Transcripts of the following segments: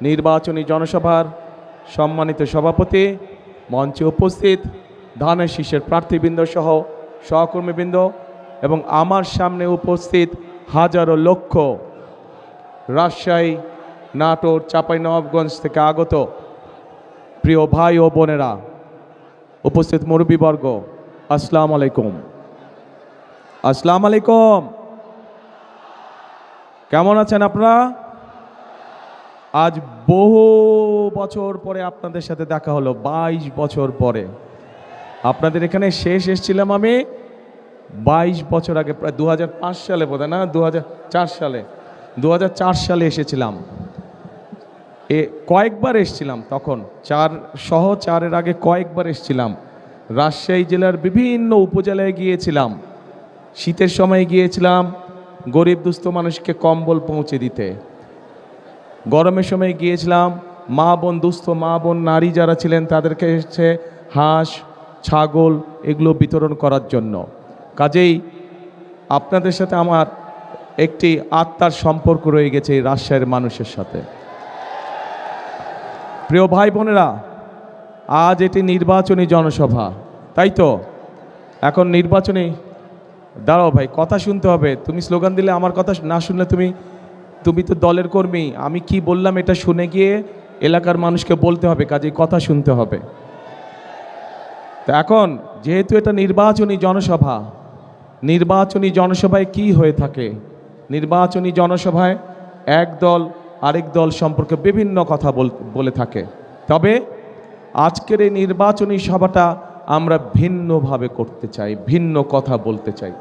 নির্বাচনী জনসভার সম্মানিত সভাপতি, মঞ্চে উপস্থিত ধানের শীষের প্রার্থীবৃন্দ সহ সহকর্মীবৃন্দ এবং আমার সামনে উপস্থিত হাজারো লক্ষ রাজশাহী, নাটোর, চাঁপাইনবাবগঞ্জ থেকে আগত প্রিয় ভাই ও বোনেরা, উপস্থিত মুরব্বীবর্গ, আসসালামু আলাইকুম। আসসালামু আলাইকুম। কেমন আছেন আপনারা? আজ বহু বছর পরে আপনাদের সাথে দেখা হলো, 22 বছর পরে। আপনাদের এখানে শেষ এসেছিলাম আমি 22 বছর আগে, প্রায় 2005 সালে বোধহয়, না 2004 সালে, 2004 সালে এসেছিলাম। কয়েকবার এসেছিলাম, তখন 4 আগে কয়েকবার এসেছিলাম। রাজশাহী জেলার বিভিন্ন উপজেলায় গিয়েছিলাম, শীতের সময় গিয়েছিলাম গরিব দুস্থ মানুষকে কম্বল পৌঁছে দিতে, গরমের সময় গিয়েছিলাম দুস্থ মা বোন নারী যারা ছিলেন তাদেরকে এসে হাঁস, ছাগল এগুলো বিতরণ করার জন্য। কাজেই আপনাদের সাথে আমার একটি আত্মার সম্পর্ক রয়ে গেছে এই রাজশাহীর মানুষের সাথে। প্রিয় ভাই বোনেরা, আজ এটি নির্বাচনী জনসভা, তাই তো? এখন নির্বাচনী, দাঁড়াও ভাই, কথা শুনতে হবে। তুমি স্লোগান দিলে আমার কথা না শুনলে তুমি তো দলের কর্মী, আমি কি বললাম এটা শুনে গিয়ে এলাকার মানুষকে বলতে হবে, কাজেই কথা শুনতে হবে। তো এখন যেহেতু এটা নির্বাচনী জনসভা, নির্বাচনী জনসভায় কি হয়ে থাকে? নির্বাচনী জনসভায় এক দল আরেক দল সম্পর্কে বিভিন্ন কথা বলে থাকে। তবে আজকের এই নির্বাচনী সভাটা আমরা ভিন্নভাবে করতে চাই, ভিন্ন কথা বলতে চাই।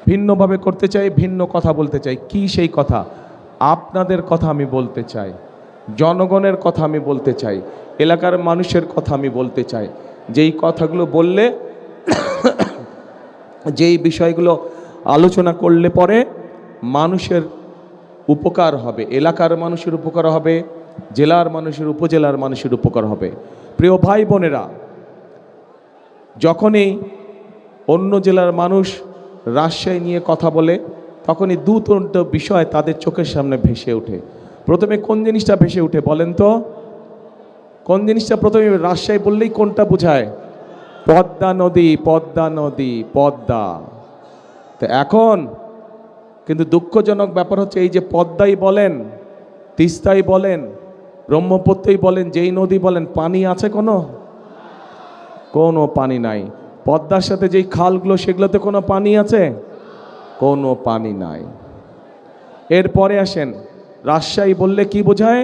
ভিন্নভাবে করতে চাই, ভিন্ন কথা বলতে চাই। কি সেই কথা? আপনাদের কথা আমি বলতে চাই, জনগণের কথা আমি বলতে চাই, এলাকার মানুষের কথা আমি বলতে চাই। যেই কথাগুলো বললে, যেই বিষয়গুলো আলোচনা করলে পরে মানুষের উপকার হবে, এলাকার মানুষের উপকার হবে, জেলার মানুষের, উপজেলার মানুষের উপকার হবে। প্রিয় ভাই বোনেরা, যখনই অন্য জেলার মানুষ রাজশাহী নিয়ে কথা বলে, তখনই দুটো বিষয় তাদের চোখের সামনে ভেসে ওঠে। প্রথমে কোন জিনিসটা ভেসে ওঠে বলেন তো? কোন জিনিসটা প্রথমে? রাজশাহী বললেই কোনটা বোঝায়? পদ্মা নদী, পদ্মা নদী, পদ্মা। তো এখন কিন্তু দুঃখজনক ব্যাপার হচ্ছে, এই যে পদ্মাই বলেন, তিস্তাই বলেন, ব্রহ্মপুত্রই বলেন, যেই নদী বলেন, পানি আছে কোনো পানি নাই। পদ্মার সাথে যেই খালগুলো, সেগুলোতে কোনো পানি আছে? কোনো পানি নাই। এরপরে আসেন, রাজশাহী বললে কি বোঝায়?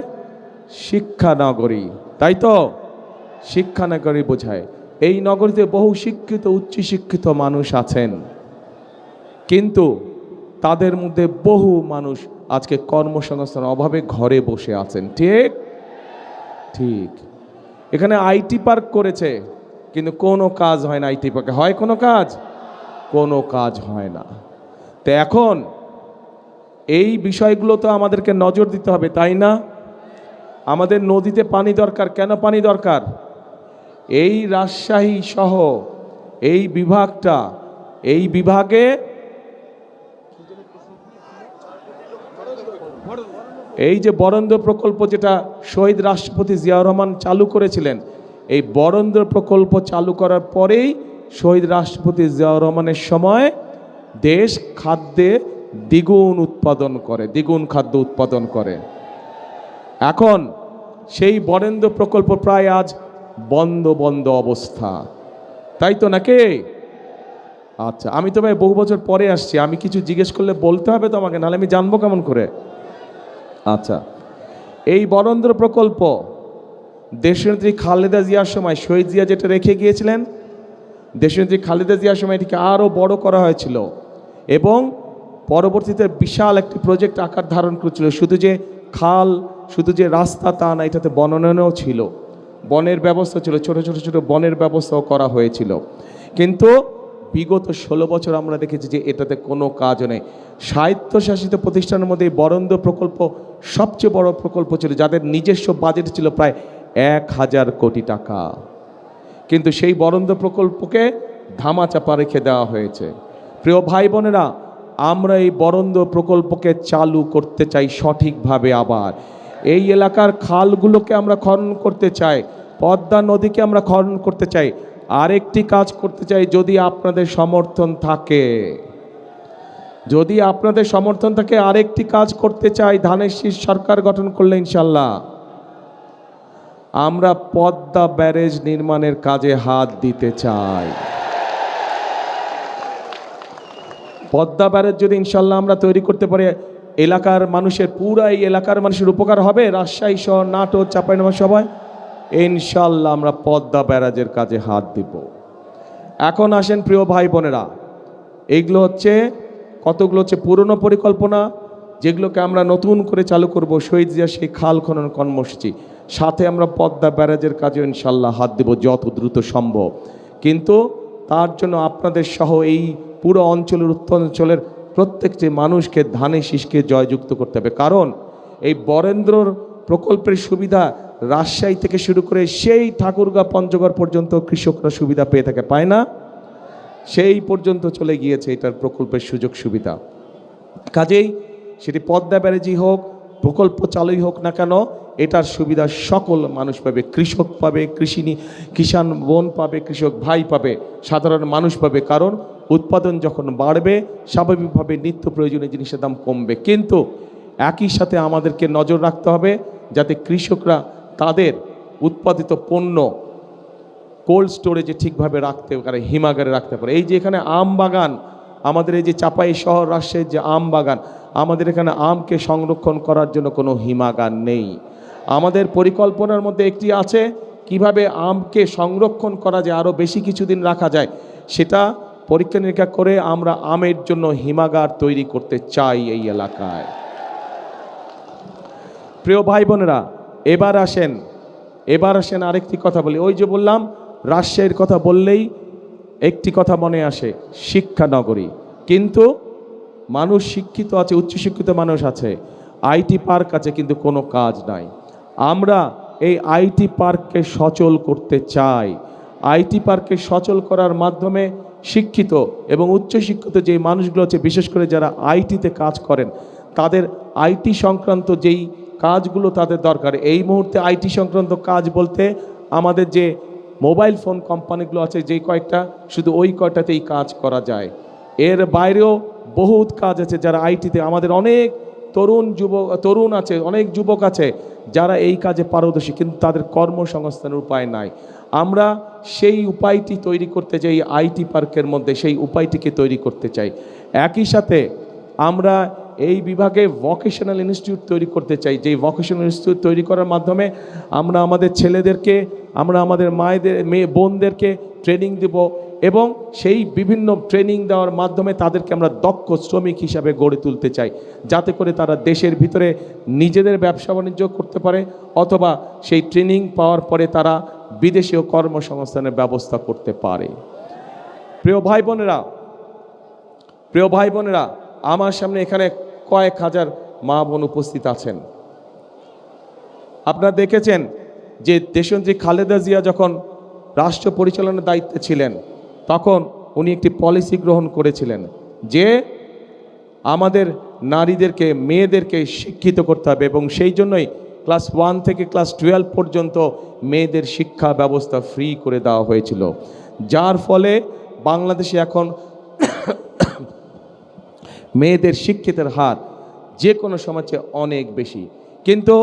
শিক্ষানগরী, তাই তো? শিক্ষানগরী বোঝায়। এই নগরীতে বহু শিক্ষিত, উচ্চশিক্ষিত মানুষ আছেন, কিন্তু তাদের মধ্যে বহু মানুষ আজকে কর্মসংস্থানের অভাবে ঘরে বসে আছেন। ঠিক ঠিক। এখানে আইটি পার্ক করেছে, কিন্তু কোনো কাজ হয় না। আইটি পার্কে হয় কোনো কাজ? কোনো কাজ হয় না। তো এখন এই বিষয়গুলো তো আমাদেরকে নজর দিতে হবে, তাই না? আমাদের নদীতে পানি দরকার। কেন পানি দরকার? এই রাজশাহী সহ এই বিভাগটা, এই বিভাগে এই যে বরেন্দ্র প্রকল্প, যেটা শহীদ রাষ্ট্রপতি জিয়াউর রহমান চালু করেছিলেন, এই বরেন্দ্র প্রকল্প চালু করার পরেই শহীদ রাষ্ট্রপতি জিয়াউর রহমানের সময় দেশ খাদ্যে দ্বিগুণ খাদ্য উৎপাদন করে। এখন সেই বরেন্দ্র প্রকল্প প্রায় আজ বন্ধ অবস্থা, তাই তো নাকি? আচ্ছা, আমি তো ভাই বহু বছর পরে আসছি, আমি কিছু জিজ্ঞেস করলে বলতে হবে তো আমাকে, নাহলে আমি জানবো কেমন করে? আচ্ছা, এই বরেন্দ্র প্রকল্প দেশনেত্রী খালেদা জিয়ার সময়, শহীদ জিয়া যেটা রেখে গিয়েছিলেন, দেশনেত্রী খালেদা জিয়ার সময় এটিকে আরও বড় করা হয়েছিল এবং পরবর্তীতে বিশাল একটি প্রজেক্ট আকার ধারণ করেছিল। শুধু যে খাল, শুধু যে রাস্তা তা না, এটাতে বনায়নও ছিল, বনের ব্যবস্থা ছিল, ছোট বনের ব্যবস্থাও করা হয়েছিল। কিন্তু বিগত 16 বছর আমরা দেখেছি যে এটাতে কোনো কাজ নেই। স্বায়ত্তশাসিত প্রতিষ্ঠানের মধ্যে বরেন্দ্র প্রকল্প সবচেয়ে বড় প্রকল্প ছিল, যাদের নিজস্ব বাজেট ছিল প্রায় 1000 কোটি টাকা। কিন্তু সেই বরেন্দ্র প্রকল্পকে ধামাচাপা রেখে দেওয়া হয়েছে। প্রিয় ভাই বোনেরা, আমরা এই বরেন্দ্র প্রকল্পকে চালু করতে চাই সঠিকভাবে। আবার এই এলাকার খালগুলোকে আমরা খনন করতে চাই, পদ্মা নদীকে আমরা খনন করতে চাই। আরেকটি কাজ করতে চাই, যদি আপনাদের সমর্থন থাকে, যদি আপনাদের সমর্থন থাকে, আরেকটি কাজ করতে চাই। ধানের শীষ সরকার গঠন করলে ইনশাল্লাহ আমরা পদ্মা ব্যারেজ নির্মাণের কাজে হাত দিতে চাই। পদ্মা ব্যারেজ যদি ইনশাল্লাহ আমরা তৈরি করতে পারি, এলাকার মানুষের, পুরা এই এলাকার মানুষের উপকার হবে। রাজশাহী শহর, নাটোর, চাঁপাইনবাবগঞ্জ সবাই ইনশাল্লাহ আমরা পদ্মা ব্যারাজের কাজে হাত দিব। এখন আসেন প্রিয় ভাই বোনেরা, এইগুলো হচ্ছে কতগুলো হচ্ছে পুরনো পরিকল্পনা, যেগুলোকে আমরা নতুন করে চালু করব। শহীদ জিয়া সেই খাল খনন কর্মসূচি, সাথে আমরা পদ্মা ব্যারাজের কাজে ইনশাল্লাহ হাত দেব যত দ্রুত সম্ভব। কিন্তু তার জন্য আপনাদের সহ এই পুরো অঞ্চলের, উত্তরাঞ্চলের প্রত্যেকটি মানুষকে ধানের শীষকে জয়যুক্ত করতে হবে। কারণ এই বরেন্দ্রর প্রকল্পের সুবিধা রাজশাহী থেকে শুরু করে সেই ঠাকুরগাঁ, পঞ্চগড় পর্যন্ত কৃষকরা সুবিধা পেয়ে থাকে, পায় না? সেই পর্যন্ত চলে গিয়েছে এটার প্রকল্পের সুযোগ সুবিধা। কাজেই সেটি পদ্মা ব্যারেজই হোক, প্রকল্প চালুই হোক না কেন, এটার সুবিধা সকল মানুষ পাবে। কৃষক পাবে, কিষাণ বোন পাবে, কৃষক ভাই পাবে, সাধারণ মানুষ পাবে। কারণ উৎপাদন যখন বাড়বে, স্বাভাবিকভাবে নিত্য প্রয়োজনীয় জিনিসের দাম কমবে। কিন্তু একই সাথে আমাদেরকে নজর রাখতে হবে যাতে কৃষকরা তাদের উৎপাদিত পণ্য কোল্ড স্টোরেজে ঠিকভাবে রাখতে পারে, হিমাগারে রাখতে পারে। এই যে এখানে আম বাগান, আমাদের এই যে চাপাই শহর রাজশাহীর যে আম বাগান, আমাদের এখানে আমকে সংরক্ষণ করার জন্য কোনো হিমাগার নেই। আমাদের পরিকল্পনার মধ্যে একটি আছে কিভাবে আমকে সংরক্ষণ করা যায়, আরও বেশি কিছুদিন রাখা যায়, সেটা পরীক্ষা নিরীক্ষা করে আমরা আমের জন্য হিমাগার তৈরি করতে চাই এই এলাকায়। প্রিয় ভাই বোনেরা, এবার আসেন আরেকটি কথা বলি। ওই যে বললাম, রাজশাহীর কথা বললেই একটি কথা মনে আসে, শিক্ষা নগরী। কিন্তু মানুষ শিক্ষিত আছে, উচ্চশিক্ষিত মানুষ আছে, আইটি পার্ক আছে, কিন্তু কোনো কাজ নাই। আমরা এই আইটি পার্ককে সচল করতে চাই। আইটি পার্ককে সচল করার মাধ্যমে শিক্ষিত এবং উচ্চশিক্ষিত যে মানুষগুলো আছে, বিশেষ করে যারা আইটিতে কাজ করেন, তাদের আইটি সংক্রান্ত যেই কাজগুলো তাদের দরকার, এই মুহূর্তে আইটি সংক্রান্ত কাজ বলতে আমাদের যে মোবাইল ফোন কোম্পানিগুলো আছে, যেই কয়েকটা, শুধু ওই কয়টাতেই কাজ করা যায়। এর বাইরেও বহুত কাজ আছে যারা আইটিতে, আমাদের অনেক তরুণ আছে, অনেক যুবক আছে যারা এই কাজে পারদর্শী, কিন্তু তাদের কর্মসংস্থানের উপায় নাই। আমরা সেই উপায়টি তৈরি করতে চাই, আইটি পার্কের মধ্যে সেই উপায়টিকে তৈরি করতে চাই। একই সাথে আমরা এই বিভাগে ভোকেশনাল ইনস্টিটিউট তৈরি করতে চাই, যেই ভোকেশনাল ইনস্টিটিউট তৈরি করার মাধ্যমে আমরা আমাদের ছেলেদেরকে, আমরা আমাদের বোনদেরকে ট্রেনিং দেব, এবং সেই বিভিন্ন ট্রেনিং দেওয়ার মাধ্যমে তাদেরকে আমরা দক্ষ শ্রমিক হিসাবে গড়ে তুলতে চাই, যাতে করে তারা দেশের ভিতরে নিজেদের ব্যবসা বাণিজ্য করতে পারে, অথবা সেই ট্রেনিং পাওয়ার পরে তারা বিদেশেও কর্মসংস্থানের ব্যবস্থা করতে পারে। প্রিয় ভাই বোনেরা, আমার সামনে এখানে কয়েক হাজার মা বোন উপস্থিত আছেন। আপনারা দেখেছেন যে দেশনেত্রী খালেদা জিয়া যখন রাষ্ট্র পরিচালনার দায়িত্বে ছিলেন, তখন উনি একটি পলিসি গ্রহণ করেছিলেন যে আমাদের নারীদেরকে, মেয়েদেরকে শিক্ষিত করতে হবে, এবং সেই জন্যই ক্লাস 1 থেকে ক্লাস 12 পর্যন্ত মেয়েদের শিক্ষা ব্যবস্থা ফ্রি করে দেওয়া হয়েছিল, যার ফলে বাংলাদেশে এখন মেয়েদের শিক্ষিতের হার যে কোনো সমাজে অনেক বেশি। কিন্তু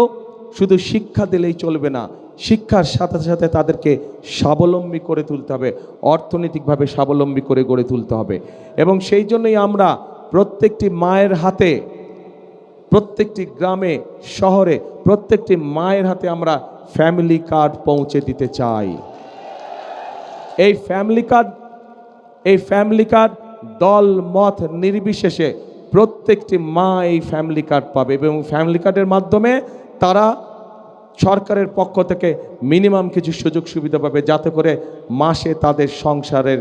শুধু শিক্ষা দিলেই চলবে না, শিক্ষার সাথে সাথে তাদেরকে স্বাবলম্বী করে তুলতে হবে, অর্থনৈতিকভাবে স্বাবলম্বী করে গড়ে তুলতে হবে। এবং সেই জন্যই আমরা প্রত্যেকটি মায়ের হাতে, প্রত্যেকটি গ্রামে, শহরে প্রত্যেকটি মায়ের হাতে আমরা ফ্যামিলি কার্ড পৌঁছে দিতে চাই। এই ফ্যামিলি কার্ড দল মত নির্বিশেষে প্রত্যেকটি মা এই ফ্যামিলি কার্ড পাবে, এবং ফ্যামিলি কার্ডের মাধ্যমে তারা সরকারের পক্ষ থেকে মিনিমাম কিছু সুযোগ সুবিধা পাবে, যাতে করে মাসে তাদের সংসারের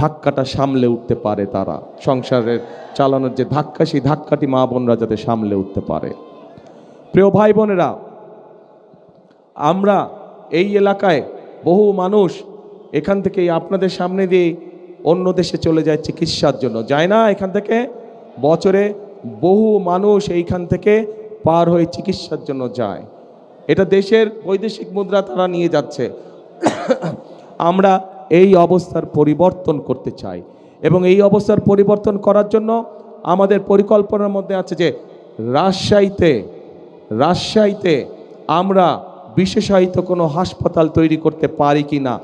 ধাক্কাটা সামলে উঠতে পারে। তারা সংসারের চালানোর যে ধাক্কা, সেই ধাক্কাটি মা বোনরা যাতে সামলে উঠতে পারে। প্রিয় ভাই বোনেরা, আমরা এই এলাকায় বহু মানুষ এখান থেকে আপনাদের সামনে দিয়ে অন্য দেশে চলে যায় চিকিৎসার জন্য, যায় না? এখান থেকে বছরে বহু মানুষ এইখান থেকে পার হয়ে চিকিৎসার জন্য যায়। এটা দেশের বৈদেশিক মুদ্রা তারা নিয়ে যাচ্ছে। আমরা এই অবস্থার পরিবর্তন করতে চাই এবং এই অবস্থার পরিবর্তন করার জন্য আমাদের পরিকল্পনার মধ্যে আছে যে রাজশাহীতে আমরা বিশেষায়িত কোনো হাসপাতাল তৈরি করতে পারি কি না,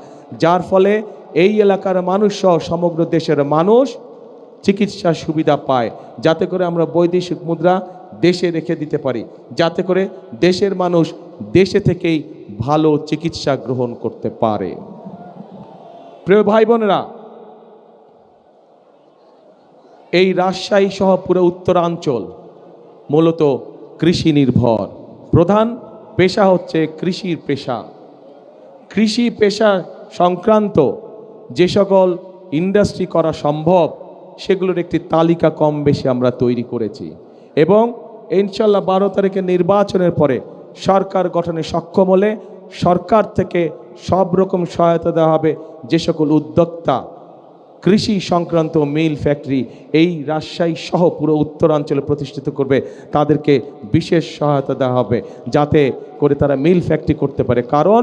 যার ফলে এই এলাকার মানুষ সহ সমগ্র দেশের মানুষ চিকিৎসা সুবিধা পায়, যাতে করে আমরা বৈদেশিক মুদ্রা দেশে রেখে দিতে পারি, যাতে করে দেশের মানুষ দেশে থেকেই ভালো চিকিৎসা গ্রহণ করতে পারে। প্রিয় ভাই বোনেরা, এই রাজশাহী সহ পুরো উত্তরাঞ্চল মূলত কৃষি নির্ভর। প্রধান পেশা হচ্ছে কৃষির পেশা। কৃষি পেশা সংক্রান্ত যে সকল ইন্ডাস্ট্রি করা সম্ভব সেগুলোর একটি তালিকা কম বেশি আমরা তৈরি করেছি এবং ইনশাল্লাহ 12 তারিখে নির্বাচনের পরে সরকার গঠনে সক্ষম হলে সরকার থেকে সব রকম সহায়তা দেওয়া হবে। যে সকল উদ্যোক্তা কৃষি সংক্রান্ত মিল ফ্যাক্টরি এই রাজশাহী সহ পুরো উত্তরাঞ্চলে প্রতিষ্ঠিত করবে, তাদেরকে বিশেষ সহায়তা দেওয়া হবে যাতে করে তারা মিল ফ্যাক্টরি করতে পারে। কারণ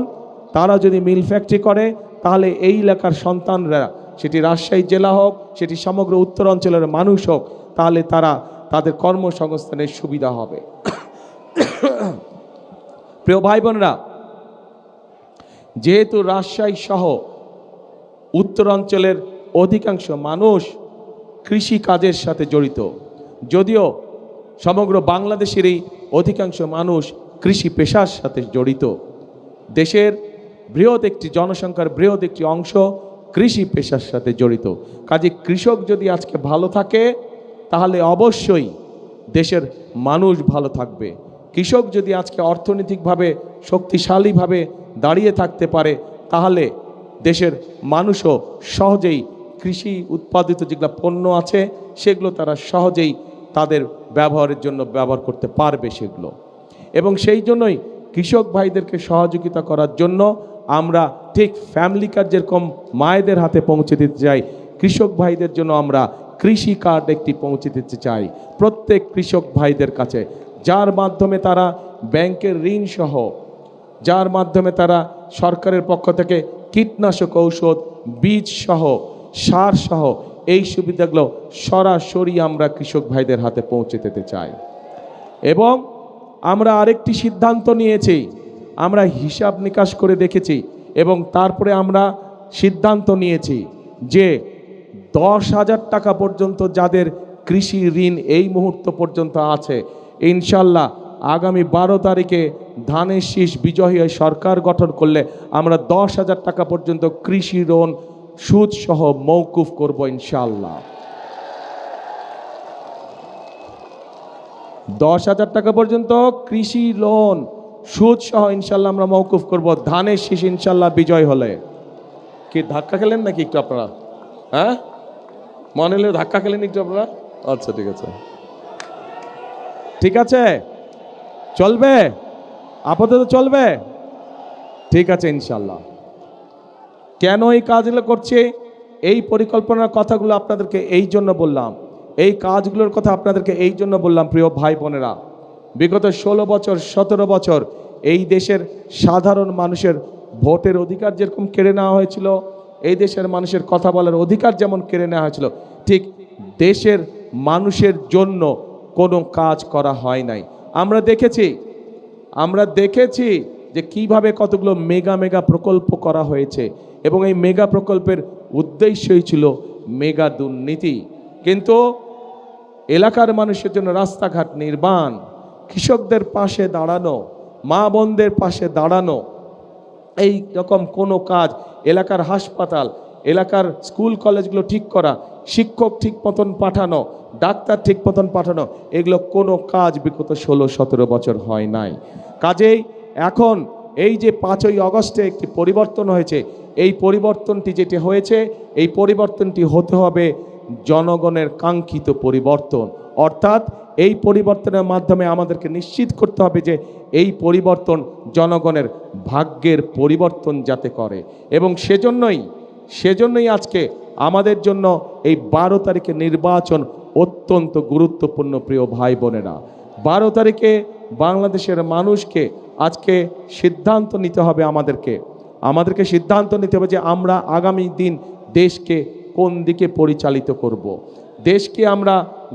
তারা যদি মিল ফ্যাক্টরি করে তাহলে এই এলাকার সন্তানরা, সেটি রাজশাহী জেলা হোক, সেটি সমগ্র উত্তরাঞ্চলের মানুষ হোক, তাহলে তাদের কর্মসংস্থানের সুবিধা হবে। প্রিয় ভাই বোনেরা, যেহেতু রাজশাহী সহ উত্তরাঞ্চলের অধিকাংশ মানুষ কৃষি কাজের সাথে জড়িত, যদিও সমগ্র বাংলাদেশেরই অধিকাংশ মানুষ কৃষি পেশার সাথে জড়িত, দেশের জনসংখ্যার বৃহৎ একটি অংশ কৃষি পেশার সাথে জড়িত। কাজে কৃষক যদি আজকে ভালো থাকে তাহলে অবশ্যই দেশের মানুষ ভালো থাকবে। কৃষক যদি আজকে অর্থনৈতিকভাবে শক্তিশালীভাবে দাঁড়িয়ে থাকতে পারে তাহলে দেশের মানুষও সহজেই কৃষি উৎপাদিত যেগুলো পণ্য আছে সেগুলো তারা সহজেই তাদের ব্যবহারের জন্য ব্যবহার করতে পারবে সেগুলো। এবং সেই জন্যই কৃষক ভাইদেরকে সহযোগিতা করার জন্য আমরা ঠিক ফ্যামিলি কার্ড যেরকম মায়েদের হাতে পৌঁছে দিতে চাই, কৃষক ভাইদের জন্য আমরা কৃষি কার্ড একটি পৌঁছে দিতে চাই প্রত্যেক কৃষক ভাইদের কাছে, যার মাধ্যমে তারা ব্যাংকের ঋণ সহ, যার মাধ্যমে তারা সরকারের পক্ষ থেকে কীটনাশক ঔষধ, বীজ সহ, সার সহ এই সুবিধাগুলো সরাসরি আমরা কৃষক ভাইদের হাতে পৌঁছে দিতে চাই। এবং আমরা আরেকটি সিদ্ধান্ত নিয়েছি, আমরা হিসাব নিকাশ করে দেখেছি এবং তারপরে আমরা সিদ্ধান্ত নিয়েছি যে 10,000 টাকা পর্যন্ত যাদের কৃষি ঋণ এই মুহূর্ত পর্যন্ত আছে, ইনশাল্লাহ আগামী 12 তারিখে ধানের শীষ বিজয়ী হয়ে সরকার গঠন করলে আমরা 10,000 টাকা পর্যন্ত কৃষি ঋণ সুদ সহ মওকুফ করব ইনশাল্লাহ। 10,000 টাকা পর্যন্ত কৃষি লোন সুদ সহ ইনশাল্লাহ আমরা মওকুফ করব ধানের শীষ ইনশাল্লাহ বিজয় হলে। কি ধাক্কা খেলেন নাকি একটু আপনারা? হ্যাঁ, মনে হলে ধাক্কা খেলেন একটু আপনারা? আচ্ছা, ঠিক আছে, ঠিক আছে, চলবে, আপাতত চলবে, ঠিক আছে ইনশাল্লাহ। কেন এই কাজগুলো করছে, এই পরিকল্পনার কথাগুলো আপনাদেরকে এই জন্য বললাম, এই কাজগুলোর কথা আপনাদেরকে এই জন্য বললাম। প্রিয় ভাই বোনেরা, বিগত 16 বছর 17 বছর এই দেশের সাধারণ মানুষের ভোটের অধিকার যেরকম কেড়ে নেওয়া হয়েছিল, এই দেশের মানুষের কথা বলার অধিকার যেমন কেড়ে নেওয়া হয়েছিল, ঠিক দেশের মানুষের জন্য কোনো কাজ করা হয় নাই। আমরা দেখেছি যে কিভাবে কতগুলো মেগা প্রকল্প করা হয়েছে এবং এই মেগা প্রকল্পের উদ্দেশ্যই ছিল মেগা দুর্নীতি। কিন্তু এলাকার মানুষের জন্য রাস্তাঘাট নির্মাণ, কৃষকদের পাশে দাঁড়ানো, মা বোনদের পাশে দাঁড়ানো, এই রকম কোনো কাজ, এলাকার হাসপাতাল, এলাকার স্কুল কলেজগুলো ঠিক করা, শিক্ষক ঠিক মতন পাঠানো, ডাক্তার ঠিক মতন পাঠানো, এগুলো কোনো কাজ বিগত 16-17 বছর হয় নাই। কাজেই এখন এই যে 5ই আগস্টে একটি পরিবর্তন হয়েছে, এই পরিবর্তনটি যেটি হয়েছে, এই পরিবর্তনটি হতে হবে জনগণের কাঙ্ক্ষিত পরিবর্তন। অর্থাৎ এই পরিবর্তনের মাধ্যমে আমাদেরকে নিশ্চিত করতে হবে যে এই পরিবর্তন জনগণের ভাগ্যের পরিবর্তন যাতে করে। এবং সেজন্যই আজকে আমাদের জন্য এই 12 তারিখে নির্বাচন অত্যন্ত গুরুত্বপূর্ণ প্রিয় ভাই বোনেরা। 12 তারিখে বাংলাদেশের মানুষকে আজকে সিদ্ধান্ত নিতে হবে, আমাদেরকে সিদ্ধান্ত নিতে হবে যে আমরা আগামী দিন দেশকে কোন দিকে পরিচালিত করব। দেশকে আমরা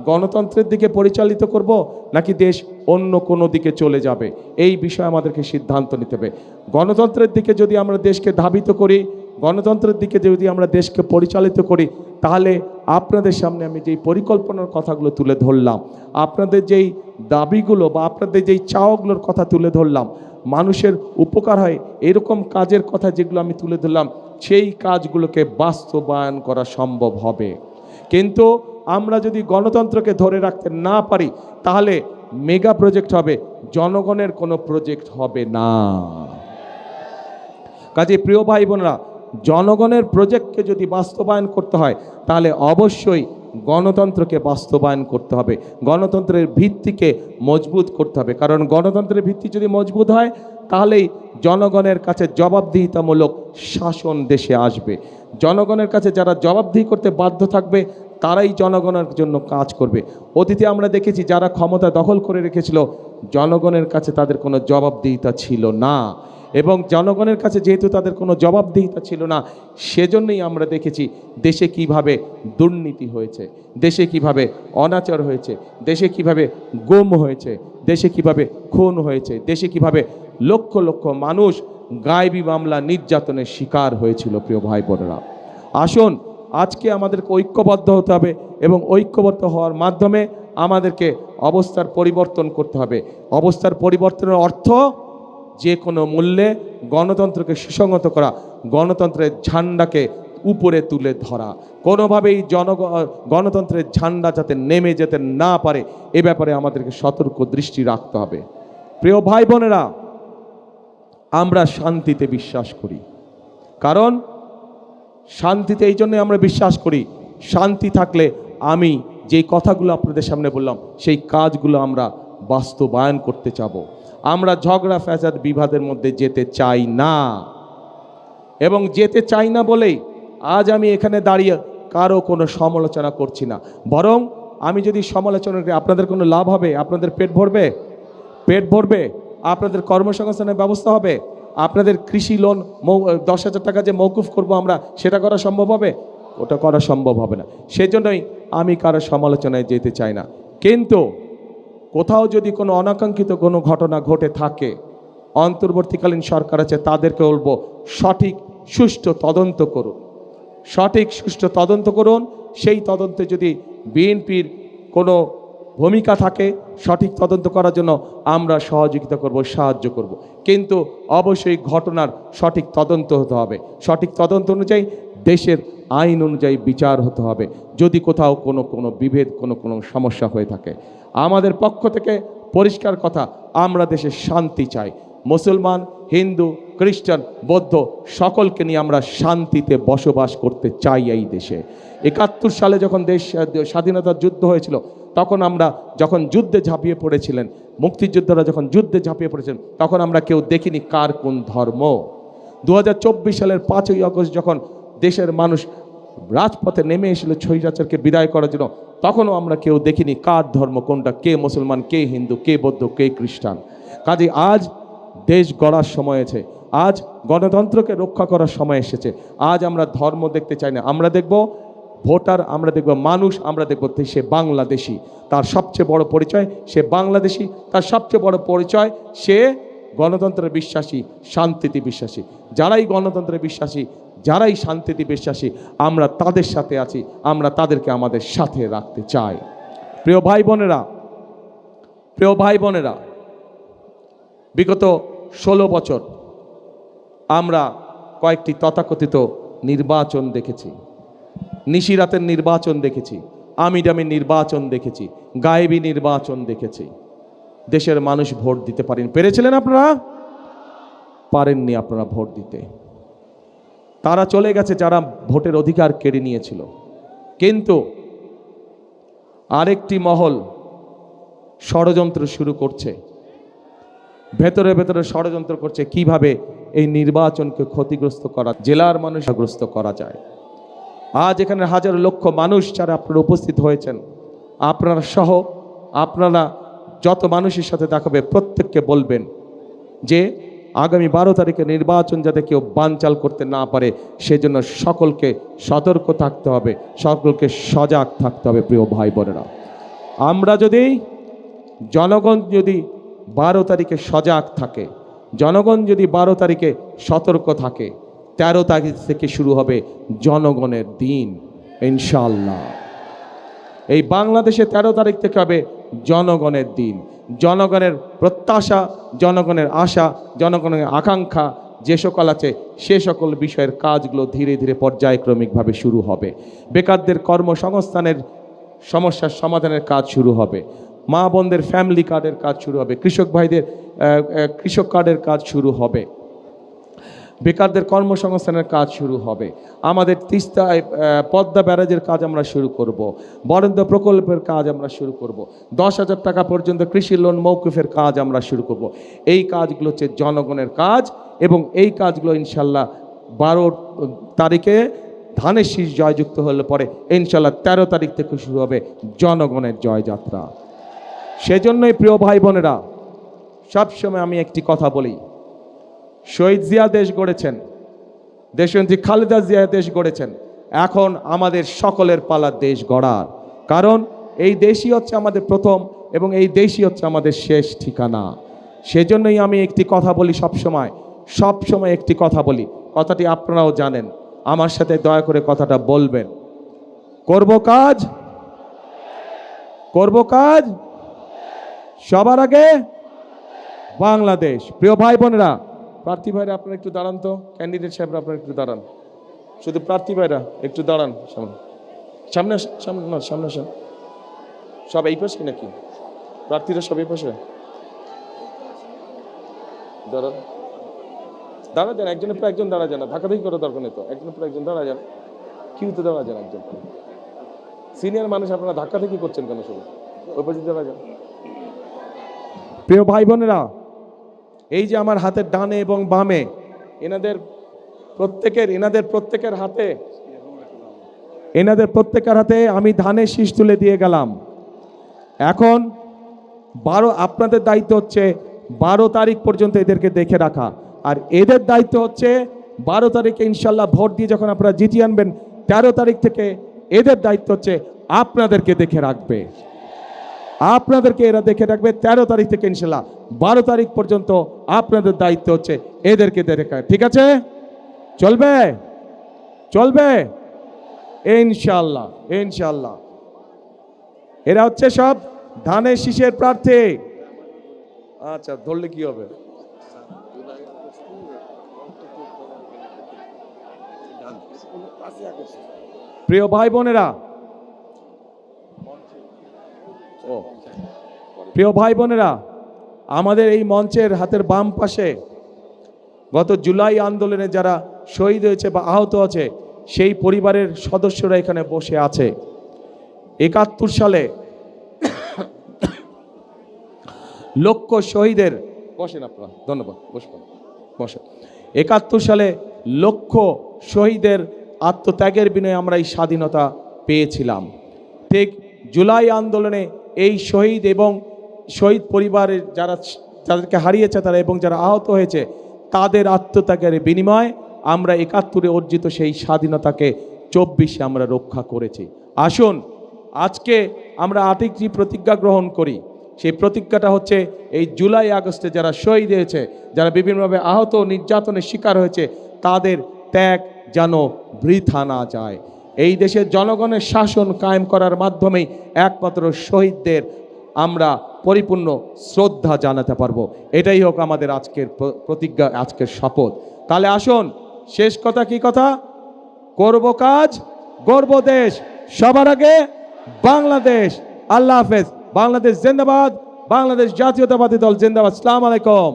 গণতন্ত্রের দিকে পরিচালিত করব নাকি দেশ অন্য কোনো দিকে চলে যাবে, এই বিষয়ে আমাদেরকে সিদ্ধান্ত নিতে হবে। গণতন্ত্রের দিকে যদি আমরা দেশকে ধাবিত করি, গণতন্ত্রের দিকে যদি আমরা দেশকে পরিচালিত করি, তাহলে আপনাদের সামনে আমি যেই পরিকল্পনার কথাগুলো তুলে ধরলাম, আপনাদের যেই দাবিগুলো বা আপনাদের যেই চাওয়াগুলোর কথা তুলে ধরলাম, মানুষের উপকার হয় এরকম কাজের কথা যেগুলো আমি তুলে ধরলাম, সেই কাজগুলোকে বাস্তবায়ন করা সম্ভব হবে। কিন্তু আমরা যদি গণতন্ত্রকে ধরে রাখতে না পারি, তাহলে মেগা প্রজেক্ট হবে, জনগণের কোনো প্রজেক্ট হবে না। কাজে প্রিয় ভাই বোনেরা, জনগণের প্রজেক্টকে যদি বাস্তবায়ন করতে হয়, তাহলে অবশ্যই গণতন্ত্রকে বাস্তবায়ন করতে হবে, গণতন্ত্রের ভিত্তিকে মজবুত করতে হবে। কারণ গণতন্ত্রের ভিত্তি যদি মজবুত হয়, তাহলেই জনগণের কাছে জবাবদিহিতামূলক শাসন দেশে আসবে। জনগণের কাছে যারা জবাবদিহি করতে বাধ্য থাকবে, তারাই জনগণের জন্য কাজ করবে। অতীতে আমরা দেখেছি যারা ক্ষমতা দখল করে রেখেছিল, জনগণের কাছে তাদের কোনো জবাবদিহিতা ছিল না, এবং জনগণের কাছে যেহেতু তাদের কোনো জবাবদিহিতা ছিল না, সেজন্যই আমরা দেখেছি দেশে কিভাবে দুর্নীতি হয়েছে, দেশে কিভাবে অনাচার হয়েছে, দেশে কিভাবে গুম হয়েছে, দেশে কিভাবে খুন হয়েছে, দেশে কিভাবে লক্ষ লক্ষ মানুষ গায়েবী মামলা নির্যাতনের শিকার হয়েছিল। প্রিয় ভাই বোনেরা, আসুন আজকে আমাদেরকে ঐক্যবদ্ধ হতে হবে, এবং ঐক্যবদ্ধ হওয়ার মাধ্যমে আমাদেরকে অবস্থার পরিবর্তন করতে হবে। অবস্থার পরিবর্তনের অর্থ যে কোনো মূল্যে গণতন্ত্রকে সুসংহত করা, গণতন্ত্রের ঝান্ডাকে উপরে তুলে ধরা, কোনোভাবেই গণতন্ত্রের ঝান্ডা যাতে নেমে যেতে না পারে, এ ব্যাপারে আমাদেরকে সতর্ক দৃষ্টি রাখতে হবে। প্রিয় ভাই বোনেরা, আমরা শান্তিতে বিশ্বাস করি, কারণ শান্তিতে এই জন্যই আমরা বিশ্বাস করি, শান্তি থাকলে আমি যেই কথাগুলো আপনাদের সামনে বললাম, সেই কাজগুলো আমরা বাস্তবায়ন করতে চাবো। আমরা ঝগড়া ফ্যাসাদ বিবাদের মধ্যে যেতে চাই না, এবং যেতে চাই না বলেই আজ আমি এখানে দাঁড়িয়ে কারো কোনো সমালোচনা করছি না। বরং আমি যদি সমালোচনা করি, আপনাদের কোনো লাভ হবে? আপনাদের পেট ভরবে? পেট ভরবে? আপনাদের কর্মসংস্থানের ব্যবস্থা হবে? আপনাদের কৃষি লোন 10,000 টাকা যে মওকুফ করব আমরা, সেটা করা সম্ভব হবে? ওটা করা সম্ভব হবে না। সেজন্যই আমি কারো সমালোচনায় যেতে চাই না। কিন্তু কোথাও যদি কোনো অনাকাঙ্ক্ষিত কোনো ঘটনা ঘটে থাকে, অন্তর্বর্তীকালীন সরকার আছে, তাদেরকে বলবো সঠিক সুষ্ঠু তদন্ত করুন, সঠিক সুষ্ঠু তদন্ত করুন। সেই তদন্তে যদি বিএনপির কোনো ভূমিকা থাকে সঠিক তদন্ত করার জন্য, আমরা সহযোগিতা করব, সাহায্য করব। কিন্তু অবশ্যই ঘটনার সঠিক তদন্ত হতে হবে, সঠিক তদন্ত অনুযায়ী দেশের আইন অনুযায়ী বিচার হতে হবে। যদি কোথাও কোনো বিভেদ, কোনো সমস্যা হয়ে থাকে, আমাদের পক্ষ থেকে পরিষ্কার কথা, আমরা দেশে শান্তি চাই। মুসলমান, হিন্দু, খ্রিস্টান, বৌদ্ধ সকলকে নিয়ে আমরা শান্তিতে বসবাস করতে চাই এই দেশে। 71 সালে যখন দেশ স্বাধীনতার যুদ্ধ হয়েছিল, তখন আমরা যখন যুদ্ধে ঝাঁপিয়ে পড়েছিলেন, মুক্তিযোদ্ধারা যখন যুদ্ধে ঝাঁপিয়ে পড়েছিলেন, তখন আমরা কেউ দেখিনি কার কোন ধর্ম। 2024 সালের 5ই আগস্ট যখন দেশের মানুষ রাজপথে নেমে এসেছিল স্বৈরাচারকে বিদায় করার জন্য, তখনও আমরা কেউ দেখিনি কার ধর্ম কোনটা, কে মুসলমান, কে হিন্দু, কে বৌদ্ধ, কে খ্রিস্টান। কাজে আজ দেশ গড়ার সময় এসেছে, আজ গণতন্ত্রকে রক্ষা করার সময় এসেছে। আজ আমরা ধর্ম দেখতে চাই না, আমরা দেখব ভোটার, আমরা দেখব মানুষ, আমরা দেখব সে বাংলাদেশি। তার সবচেয়ে বড় পরিচয় সে বাংলাদেশি, তার সবচেয়ে বড় পরিচয় সে গণতন্ত্রের বিশ্বাসী, শান্তিতে বিশ্বাসী। যারাই গণতন্ত্রে বিশ্বাসী, যারাই শান্তিতে বিশ্বাসী, আমরা তাদের সাথে আছি, আমরা তাদেরকে আমাদের সাথে রাখতে চাই। প্রিয় ভাই বোনেরা, বিগত 16 বছর আমরা কয়েকটি তথাকথিত নির্বাচন দেখেছি, নিশিরাতের নির্বাচন দেখেছি, আমিডামি নির্বাচন দেখেছি, গায়েবী নির্বাচন দেখেছি। দেশের মানুষ ভোট দিতে পেরেছিলেন আপনারা? পারেননি আপনারা ভোট দিতে। তারা চলে গেছে যারা ভোটের অধিকার কেড়ে নিয়েছিল। কিন্তু আরেকটি মহল ষড়যন্ত্র শুরু করছে, ভেতরে ভেতরে ষড়যন্ত্র করছে কিভাবে এই নির্বাচনকে ক্ষতিগ্রস্ত করা, জেলার মানুষগ্রস্ত করা যায়। আজ এখানে হাজার লক্ষ মানুষ যারা আপনারা উপস্থিত হয়েছেন, আপনারা সহ আপনারা যত মানুষের সাথে দেখাবে প্রত্যেককে বলবেন যে আগামী 12 তারিখে নির্বাচন যাতে কেউ বানচাল করতে না পারে সেজন্য সকলকে সতর্ক থাকতে হবে, সকলকে সজাগ থাকতে হবে। প্রিয় ভাই বোনেরা, আমরা যদি জনগণ যদি 12 তারিখে সজাগ থাকে, জনগণ যদি 12 তারিখে সতর্ক থাকে, 13 তারিখ থেকে শুরু হবে জনগণের দিন ইনশাআল্লাহ। এই বাংলাদেশে 13 তারিখ থেকে হবে জনগণের দিন। জনগণের প্রত্যাশা, জনগণের আশা, জনগণের আকাঙ্ক্ষা যে সকল আছে সে সকল বিষয়ের কাজগুলো ধীরে ধীরে পর্যায়ক্রমিকভাবে শুরু হবে। বেকারদের কর্মসংস্থানের সমস্যার সমাধানের কাজ শুরু হবে, মা বোনদের ফ্যামিলি কার্ডের কাজ শুরু হবে, কৃষক ভাইদের কৃষক কার্ডের কাজ শুরু হবে, বেকারদের কর্মসংস্থানের কাজ শুরু হবে, আমাদের তিস্তায় পদ্মা ব্যারাজের কাজ আমরা শুরু করব, বরেন্দ্র প্রকল্পের কাজ আমরা শুরু করব, 10,000 টাকা পর্যন্ত কৃষি লোন মৌকুফের কাজ আমরা শুরু করব। এই কাজগুলো হচ্ছে জনগণের কাজ এবং এই কাজগুলো ইনশাল্লাহ 12 তারিখে ধানের শীষ জয়যুক্ত হলে পরে ইনশাল্লাহ 13 তারিখ থেকে শুরু হবে জনগণের জয়যাত্রা। সেজন্যই প্রিয় ভাই বোনেরা, সবসময় আমি একটি কথা বলি, শহীদ জিয়া দেশ গড়েছেন, দেশনেত্রী খালেদা জিয়া দেশ গড়েছেন, এখন আমাদের সকলের পালা দেশ গড়ার। কারণ এই দেশই হচ্ছে আমাদের প্রথম এবং এই দেশই হচ্ছে আমাদের শেষ ঠিকানা। সেজন্যই আমি একটি কথা বলি, সবসময় একটি কথা বলি, কথাটি আপনারাও জানেন, আমার সাথে দয়া করে কথাটা বলবেন। করব কাজ সবার আগে বাংলাদেশ। প্রিয় ভাই বোনেরা, প্রার্থী ভাইরা আপনারা একটু দাঁড়ান তো, ক্যান্ডিডেট সাহেবরা আপনারা একটু দাঁড়ান, শুধু প্রার্থী ভাইরা একটু দাঁড়ান, সামনে সব এই পাশে নাকি প্রার্থীরা সব এই পাশে দাঁড়া যান, একজনের পর একজন দাঁড়া যান, ধাক্কাধাক্কি করার দরকার নেই তো, একজনের পর একজন দাঁড়া যান, কিউতে দাঁড়া যান, একজন সিনিয়র মানুষ আপনারা ধাক্কাধাক্কি করছেন কেন, শুধু ওই পাশে দাঁড়া যান। প্রিয় ভাই বোনেরা, এই যে আমার হাতের ডানে এবং বামে এনাদের প্রত্যেকের হাতে আমি ধানের শীষ তুলে দিয়ে গেলাম। এখন আপনাদের দায়িত্ব হচ্ছে 12 তারিখ পর্যন্ত এদেরকে দেখে রাখা, আর এদের দায়িত্ব হচ্ছে 12 তারিখে ইনশাল্লাহ ভোট দিয়ে যখন আপনারা জিতিয়ে আনবেন, 13 তারিখ থেকে এদের দায়িত্ব হচ্ছে আপনাদেরকে দেখে রাখবে, এরা দেখে রাখবে। 13 তারিখ থেকে ইনশাল্লাহ 12 তারিখ পর্যন্ত আপনাদের দায়িত্ব হচ্ছে এদেরকে দেখে। ঠিক আছে? চলবে ইনশাল্লাহ। এরা হচ্ছে সব ধানের শীষের প্রার্থী। আচ্ছা, ধরলে কি হবে? প্রিয় ভাই বোনেরা, আমাদের এই মঞ্চের হাতের বাম পাশে গত জুলাই আন্দোলনে যারা শহীদ হয়েছে বা আহত আছে সেই পরিবারের সদস্যরা এখানে বসে আছে। 71 সালে লক্ষ শহীদের, বসেন আপনারা, ধন্যবাদ, বসেন। 71 সালে লক্ষ শহীদের আত্মত্যাগের বিনিময়ে আমরা এই স্বাধীনতা পেয়েছিলাম। ঠিক জুলাই আন্দোলনে এই শহীদ এবং শহীদ পরিবারের যাদেরকে হারিয়েছে তারা এবং যারা আহত হয়েছে তাদের আত্মত্যাগের বিনিময়ে আমরা 71-এ অর্জিত সেই স্বাধীনতাকে 24-এ আমরা রক্ষা করেছি। আসুন আজকে আমরা আরেকটি প্রতিজ্ঞা গ্রহণ করি। সেই প্রতিজ্ঞাটা হচ্ছে এই জুলাই আগস্টে যারা শহীদ হয়েছে, যারা বিভিন্নভাবে আহত নির্যাতনের শিকার হয়েছে, তাদের ত্যাগ যেন বৃথা না যায়। এই দেশের জনগণের শাসন কায়েম করার মাধ্যমেই একমাত্র শহীদদের আমরা পরিপূর্ণ শ্রদ্ধা জানাতে পারবো। এটাই হোক আমাদের আজকের প্রতিজ্ঞা, আজকের শপথ। তাহলে আসুন, শেষ কথা কি কথা? করব কাজ, গর্ব দেশ, সবার আগে বাংলাদেশ। আল্লাহ হাফেজ। বাংলাদেশ জিন্দাবাদ, বাংলাদেশ জাতীয়তাবাদী দল জিন্দাবাদ। আসসালামু আলাইকুম।